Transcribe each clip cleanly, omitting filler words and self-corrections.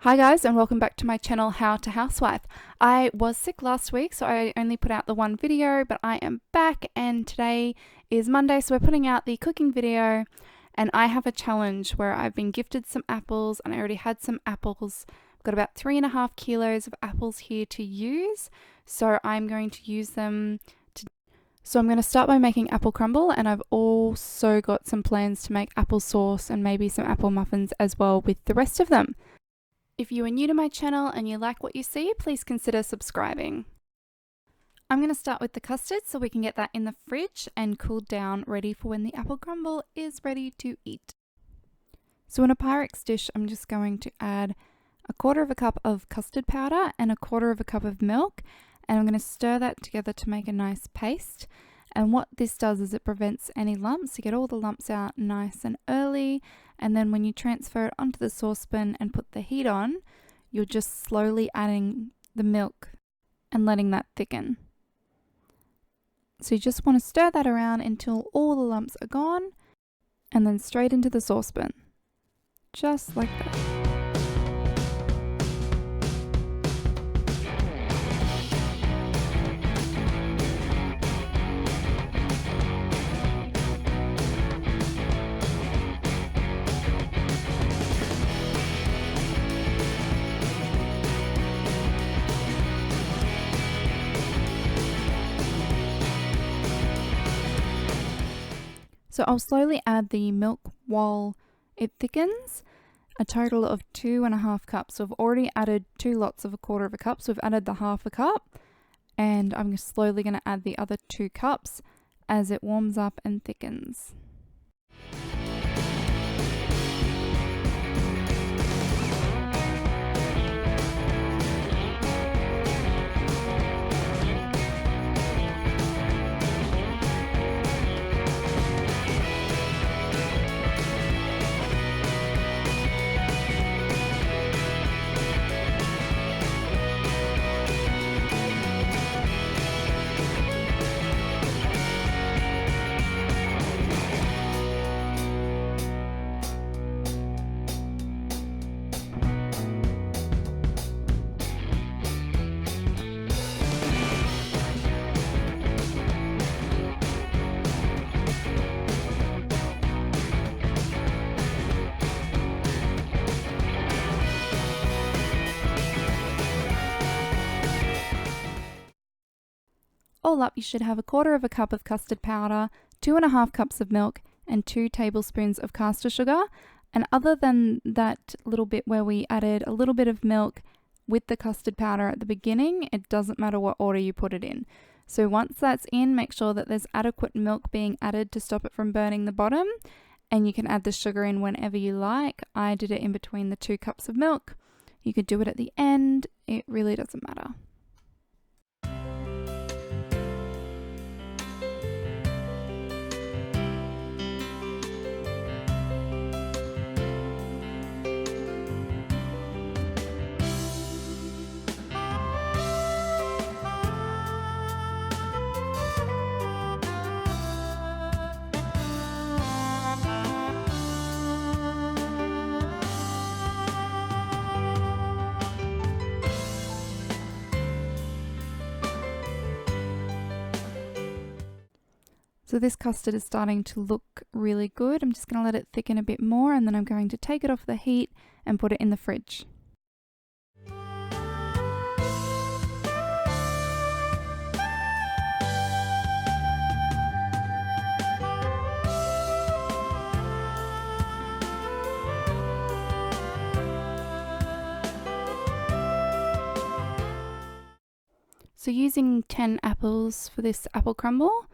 Hi guys, and welcome back to my channel How to Housewife. I was sick last week, so I only put out the one video, but I am back and today is Monday, so we're putting out the cooking video. And I have a challenge where I've been gifted some apples and I already had some apples. I've got about 3.5 kilos of apples here to use, so I'm going to use them. So I'm going to start by making apple crumble, and I've also got some plans to make applesauce and maybe some apple muffins as well with the rest of them. If you are new to my channel and you like what you see, please consider subscribing. I'm going to start with the custard so we can get that in the fridge and cool down, ready for when the apple crumble is ready to eat. So in a Pyrex dish, I'm just going to add 1/4 cup of custard powder and 1/4 cup of milk, and I'm going to stir that together to make a nice paste. And what this does is it prevents any lumps. You get all the lumps out nice and early, and then when you transfer it onto the saucepan and put the heat on, you're just slowly adding the milk and letting that thicken. So you just want to stir that around until all the lumps are gone, and then straight into the saucepan, just like that. So I'll slowly add the milk while it thickens, a total of 2.5 cups. So I've already added 2 lots of 1/4 cup, so we've added the 1/2 cup, and I'm slowly going to add the other 2 cups as it warms up and thickens. All up, you should have 1/4 cup of custard powder, 2.5 cups of milk, and 2 tablespoons of caster sugar. And other than that little bit where we added a little bit of milk with the custard powder at the beginning, it doesn't matter what order you put it in. So once that's in, make sure that there's adequate milk being added to stop it from burning the bottom, and you can add the sugar in whenever you like. I did it in between the 2 cups of milk. You could do it at the end, it really doesn't matter. So this custard is starting to look really good. I'm just going to let it thicken a bit more, and then I'm going to take it off the heat and put it in the fridge. So using 10 apples for this apple crumble,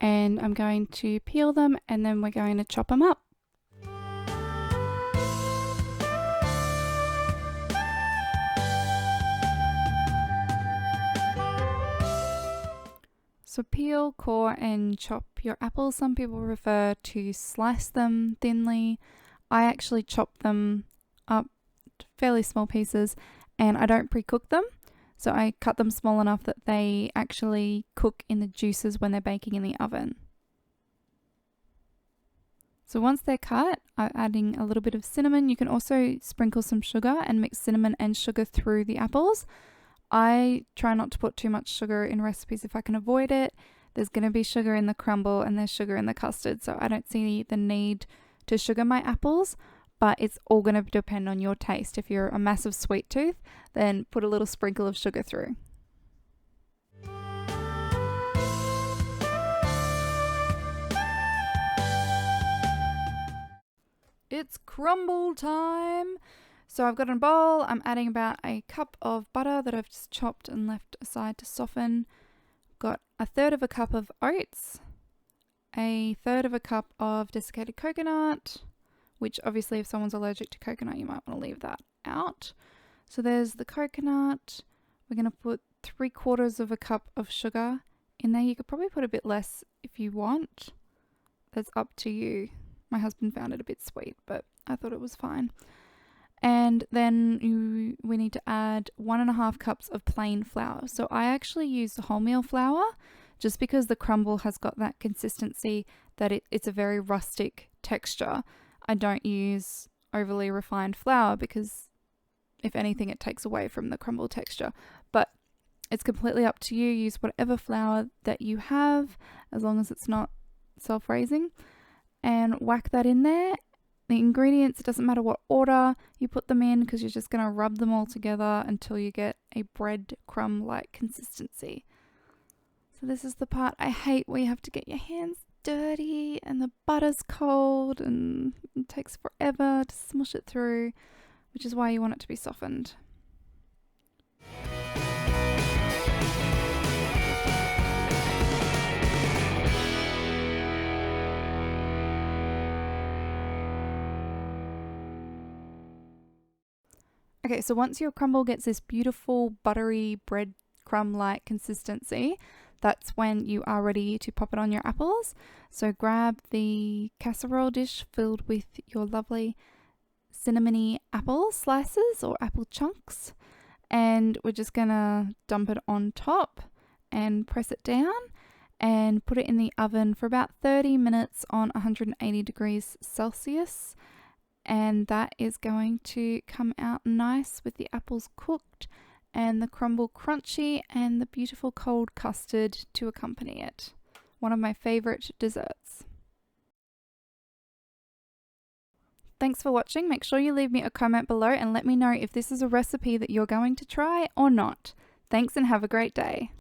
and I'm going to peel them and then we're going to chop them up. So peel, core, and chop your apples. Some people prefer to slice them thinly. I actually chop them up to fairly small pieces, and I don't pre-cook them. So I cut them small enough that they actually cook in the juices when they're baking in the oven. So once they're cut, I'm adding a little bit of cinnamon. You can also sprinkle some sugar and mix cinnamon and sugar through the apples. I try not to put too much sugar in recipes if I can avoid it. There's going to be sugar in the crumble and there's sugar in the custard, so I don't see the need to sugar my apples, but it's all going to depend on your taste. If you're a massive sweet tooth, then put a little sprinkle of sugar through. It's crumble time! So I've got a bowl, I'm adding about a cup of butter that I've just chopped and left aside to soften. Got a third of a cup of oats, a third of a cup of desiccated coconut, which obviously if someone's allergic to coconut you might want to leave that out. So there's the coconut. We're going to put 3/4 of a cup of sugar in there. You could probably put a bit less if you want. That's up to you. My husband found it a bit sweet, but I thought it was fine. And then we need to add 1.5 cups of plain flour. So I actually use the wholemeal flour just because the crumble has got that consistency that it's a very rustic texture. I don't use overly refined flour because if anything it takes away from the crumble texture. But it's completely up to you. Use whatever flour that you have as long as it's not self-raising. And whack that in there. The ingredients, it doesn't matter what order you put them in because you're just going to rub them all together until you get a breadcrumb-like consistency. So this is the part I hate where you have to get your hands dirty and the butter's cold and it takes forever to smush it through, which is why you want it to be softened. Okay, so once your crumble gets this beautiful buttery breadcrumb-like consistency, that's when you are ready to pop it on your apples. So grab the casserole dish filled with your lovely cinnamony apple slices or apple chunks, and we're just gonna dump it on top and press it down and put it in the oven for about 30 minutes on 180 degrees Celsius. And that is going to come out nice with the apples cooked and the crumble crunchy and the beautiful cold custard to accompany it. One of my favorite desserts. Thanks for watching. Make sure you leave me a comment below and let me know if this is a recipe that you're going to try or not. Thanks and have a great day.